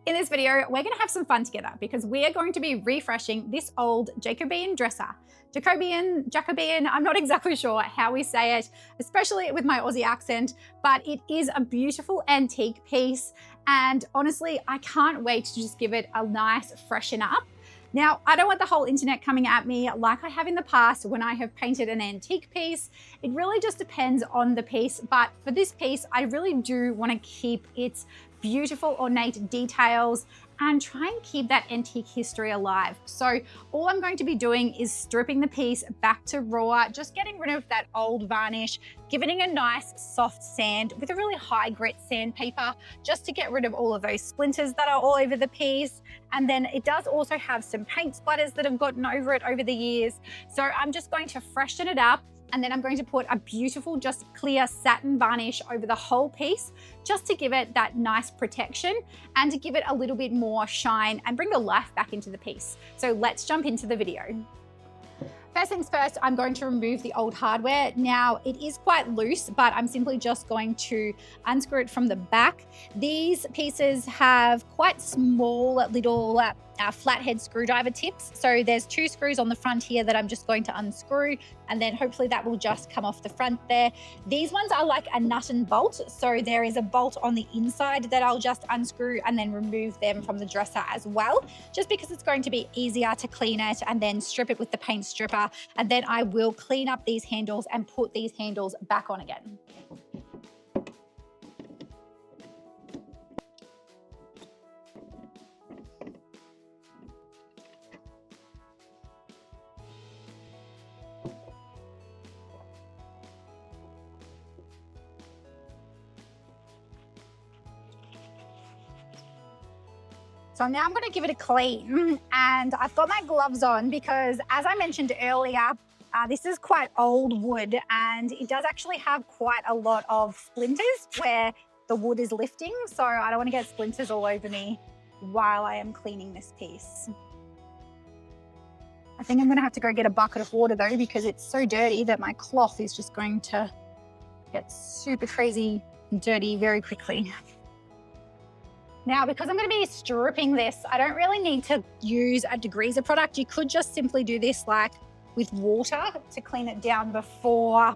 In this video, we're going to have some fun together because we are going to be refreshing this old Jacobean dresser. Jacobean, I'm not exactly sure how we say it, especially with my Aussie accent, but it is a beautiful antique piece. And honestly, I can't wait to just give it a nice freshen up. Now, I don't want the whole internet coming at me like I have in the past when I have painted an antique piece. It really just depends on the piece, but for this piece, I really do want to keep its beautiful ornate details and try and keep that antique history alive. So all I'm going to be doing is stripping the piece back to raw, just getting rid of that old varnish, giving it a nice soft sand with a really high grit sandpaper, just to get rid of all of those splinters that are all over the piece. And then it does also have some paint splatters that have gotten over it over the years. So I'm just going to freshen it up. And then I'm going to put a beautiful, just clear satin varnish over the whole piece, just to give it that nice protection and to give it a little bit more shine and bring the life back into the piece. So let's jump into the video. First things first, I'm going to remove the old hardware. Now, it is quite loose, but I'm simply just going to unscrew it from the back. These pieces have quite small little flathead screwdriver tips. So there's 2 screws on the front here that I'm just going to unscrew, and then hopefully that will just come off the front there. These ones are like a nut and bolt. So there is a bolt on the inside that I'll just unscrew and then remove them from the dresser as well, just because it's going to be easier to clean it and then strip it with the paint stripper. And then I will clean up these handles and put these handles back on again. So now I'm going to give it a clean, and I've got my gloves on because, as I mentioned earlier, this is quite old wood and it does actually have quite a lot of splinters where the wood is lifting. So I don't want to get splinters all over me while I am cleaning this piece. I think I'm going to have to go get a bucket of water though, because it's so dirty that my cloth is just going to get super crazy and dirty very quickly. Now, because I'm going to be stripping this, I don't really need to use a degreaser product. You could just simply do this like with water to clean it down before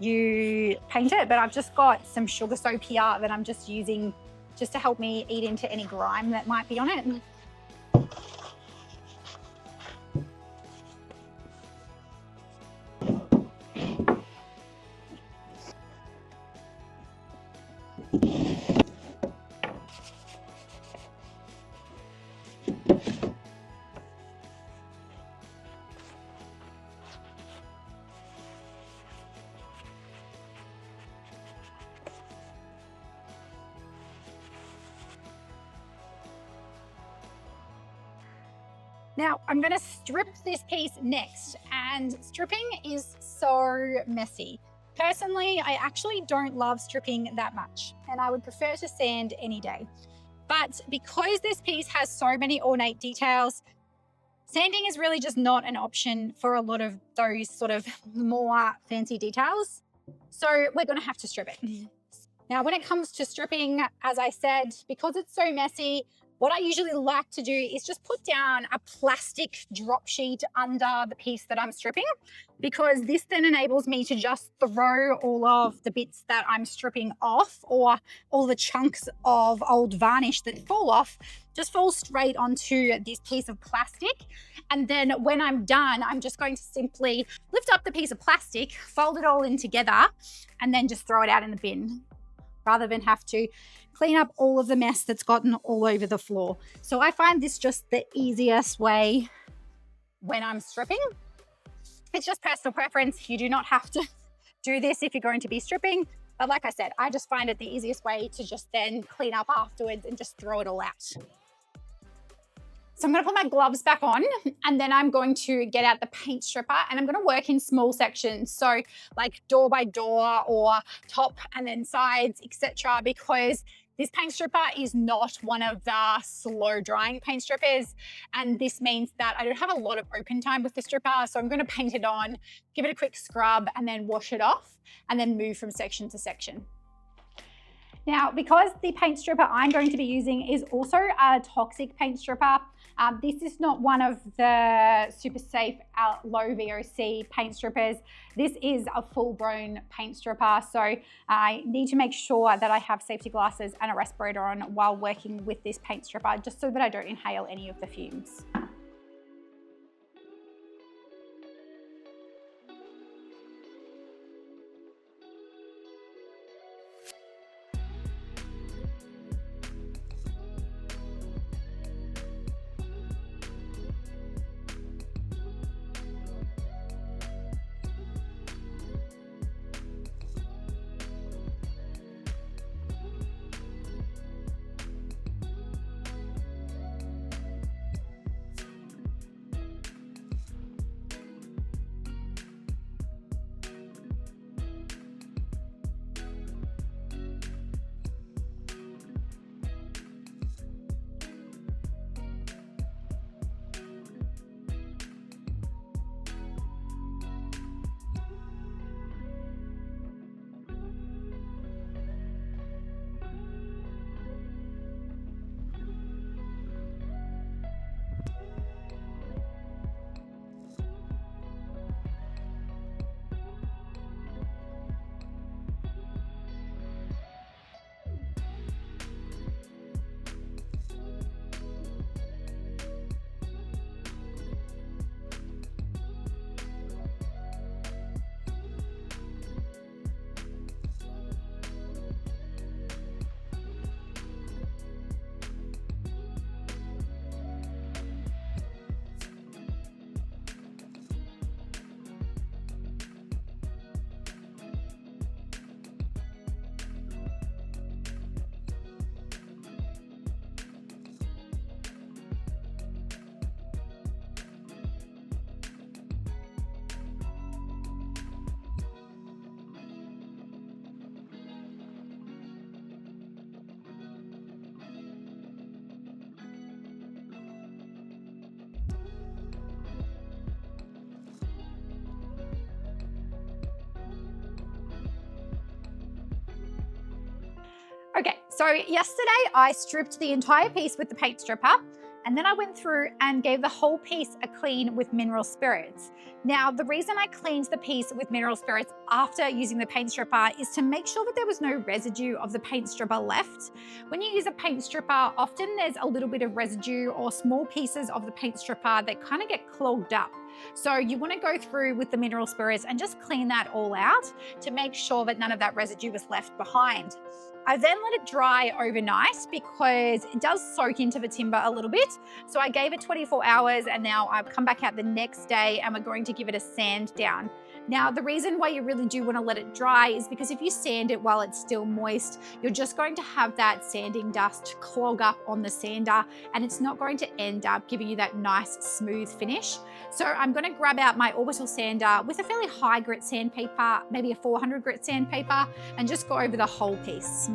you paint it. But I've just got some sugar soap here that I'm just using just to help me eat into any grime that might be on it. Now, I'm going to strip this piece next, and stripping is so messy. Personally, I actually don't love stripping that much, and I would prefer to sand any day. But because this piece has so many ornate details, sanding is really just not an option for a lot of those sort of more fancy details. So we're going to have to strip it. Now, when it comes to stripping, as I said, because it's so messy, what I usually like to do is just put down a plastic drop sheet under the piece that I'm stripping, because this then enables me to just throw all of the bits that I'm stripping off, or all the chunks of old varnish that fall off, just fall straight onto this piece of plastic. And then when I'm done, I'm just going to simply lift up the piece of plastic, fold it all in together, and then just throw it out in the bin, rather than have to clean up all of the mess that's gotten all over the floor. So I find this just the easiest way when I'm stripping. It's just personal preference. You do not have to do this if you're going to be stripping. But like I said, I just find it the easiest way to just then clean up afterwards and just throw it all out. So I'm going to put my gloves back on, and then I'm going to get out the paint stripper, and I'm going to work in small sections. So like door by door or top and then sides, etc. Because this paint stripper is not one of the slow drying paint strippers. And this means that I don't have a lot of open time with the stripper. So I'm going to paint it on, give it a quick scrub, and then wash it off, and then move from section to section. Now, because the paint stripper I'm going to be using is also a toxic paint stripper, this is not one of the super safe low VOC paint strippers. This is a full-blown paint stripper, so I need to make sure that I have safety glasses and a respirator on while working with this paint stripper, just so that I don't inhale any of the fumes. Okay, so yesterday I stripped the entire piece with the paint stripper, and then I went through and gave the whole piece a clean with mineral spirits. Now, the reason I cleaned the piece with mineral spirits after using the paint stripper is to make sure that there was no residue of the paint stripper left. When you use a paint stripper, often there's a little bit of residue or small pieces of the paint stripper that kind of get clogged up. So you want to go through with the mineral spirits and just clean that all out to make sure that none of that residue was left behind. I then let it dry overnight because it does soak into the timber a little bit. So I gave it 24 hours and now I've come back out the next day and we're going to give it a sand down. Now, the reason why you really do want to let it dry is because if you sand it while it's still moist, you're just going to have that sanding dust clog up on the sander and it's not going to end up giving you that nice smooth finish. So I'm going to grab out my orbital sander with a fairly high grit sandpaper, maybe a 400 grit sandpaper, and just go over the whole piece.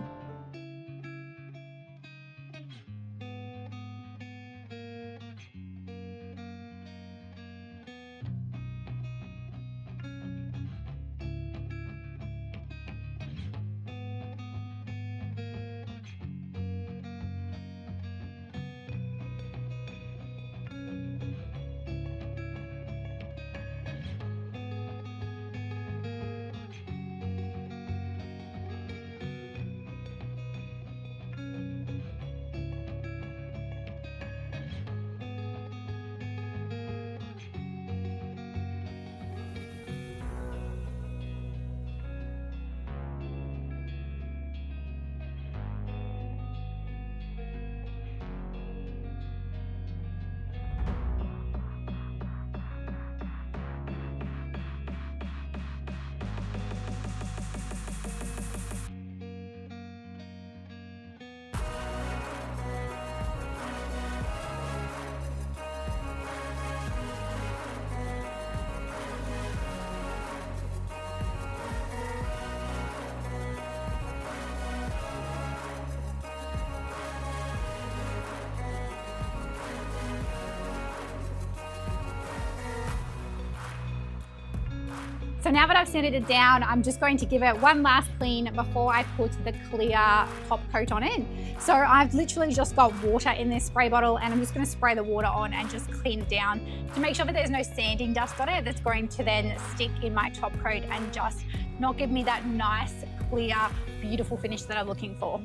So now that I've sanded it down, I'm just going to give it one last clean before I put the clear top coat on it. So I've literally just got water in this spray bottle, and I'm just going to spray the water on and just clean it down to make sure that there's no sanding dust on it that's going to then stick in my top coat and just not give me that nice, clear, beautiful finish that I'm looking for.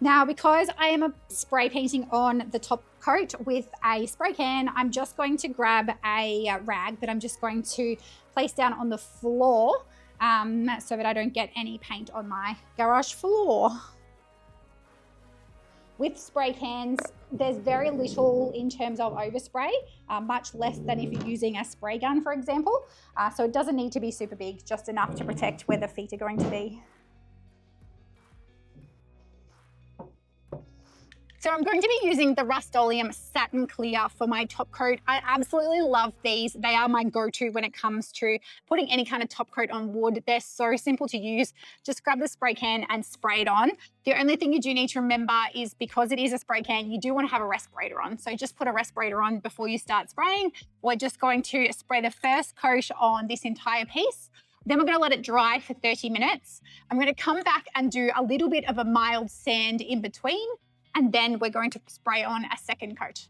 Now, because I am spray painting on the top coat with a spray can, I'm just going to grab a rag that I'm just going to place down on the floor so that I don't get any paint on my garage floor. With spray cans, there's very little in terms of overspray, much less than if you're using a spray gun, for example. So it doesn't need to be super big, just enough to protect where the feet are going to be. So I'm going to be using the Rust-Oleum Satin Clear for my top coat. I absolutely love these. They are my go-to when it comes to putting any kind of top coat on wood. They're so simple to use. Just grab the spray can and spray it on. The only thing you do need to remember is because it is a spray can, you do want to have a respirator on. So just put a respirator on before you start spraying. We're just going to spray the first coat on this entire piece. Then we're going to let it dry for 30 minutes. I'm going to come back and do a little bit of a mild sand in between, and then we're going to spray on a second coat.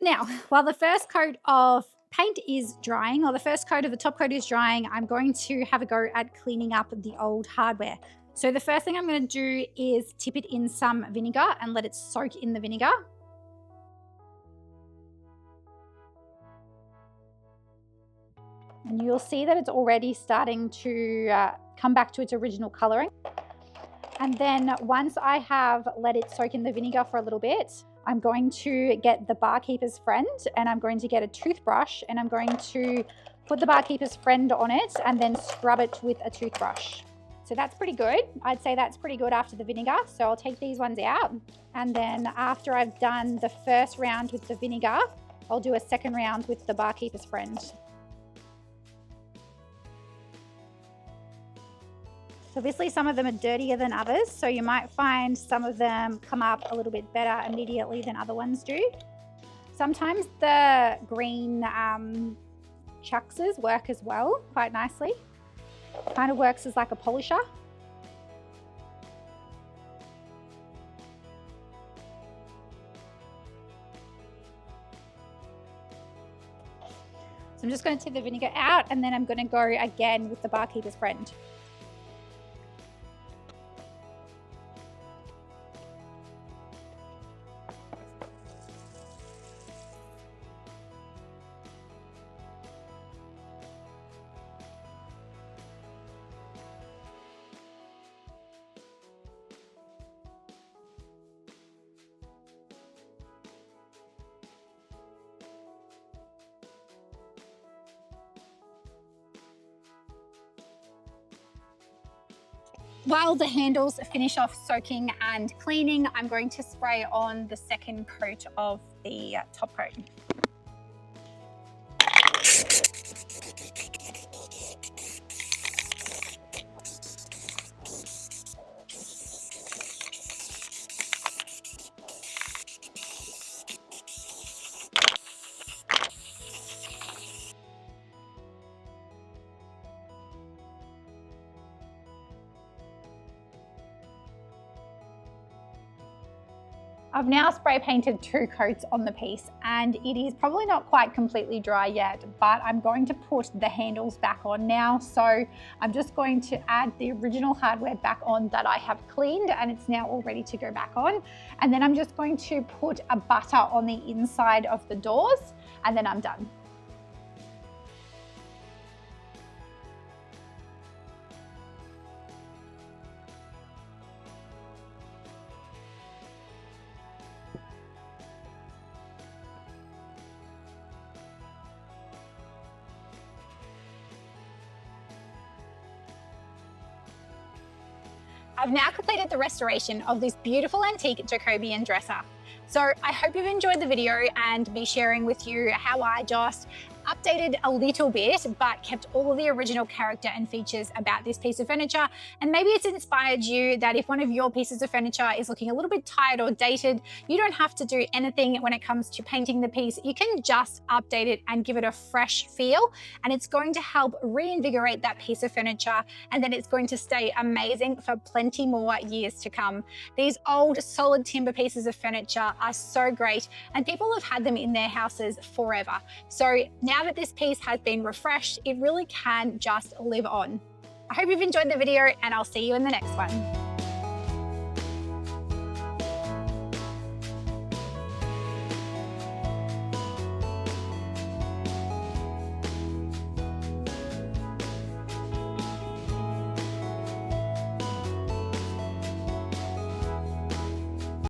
Now, while the first coat of paint is drying, or the first coat of the top coat is drying, I'm going to have a go at cleaning up the old hardware. So the first thing I'm going to do is tip it in some vinegar and let it soak in the vinegar. And you'll see that it's already starting to come back to its original coloring. And then once I have let it soak in the vinegar for a little bit, I'm going to get the barkeeper's friend, and I'm going to get a toothbrush, and I'm going to put the barkeeper's friend on it and then scrub it with a toothbrush. So that's pretty good. I'd say that's pretty good after the vinegar. So I'll take these ones out. And then after I've done the first round with the vinegar, I'll do a second round with the barkeeper's friend. Obviously, some of them are dirtier than others, so you might find some of them come up a little bit better immediately than other ones do. Sometimes the green chuckses work as well quite nicely. Kind of works as like a polisher. So I'm just going to take the vinegar out, and then I'm going to go again with the barkeeper's friend. While the handles finish off soaking and cleaning, I'm going to spray on the second coat of the top coat. I've now spray painted 2 coats on the piece and it is probably not quite completely dry yet, but I'm going to put the handles back on now. So I'm just going to add the original hardware back on that I have cleaned and it's now all ready to go back on. And then I'm just going to put a butter on the inside of the doors and then I'm done. I've now completed the restoration of this beautiful antique Jacobean dresser. So I hope you've enjoyed the video and me sharing with you how I just updated a little bit, but kept all of the original character and features about this piece of furniture. And maybe it's inspired you that if one of your pieces of furniture is looking a little bit tired or dated, you don't have to do anything when it comes to painting the piece. You can just update it and give it a fresh feel, and it's going to help reinvigorate that piece of furniture, and then it's going to stay amazing for plenty more years to come. These old solid timber pieces of furniture are so great, and people have had them in their houses forever. So now that this piece has been refreshed, it really can just live on. I hope you've enjoyed the video and I'll see you in the next one.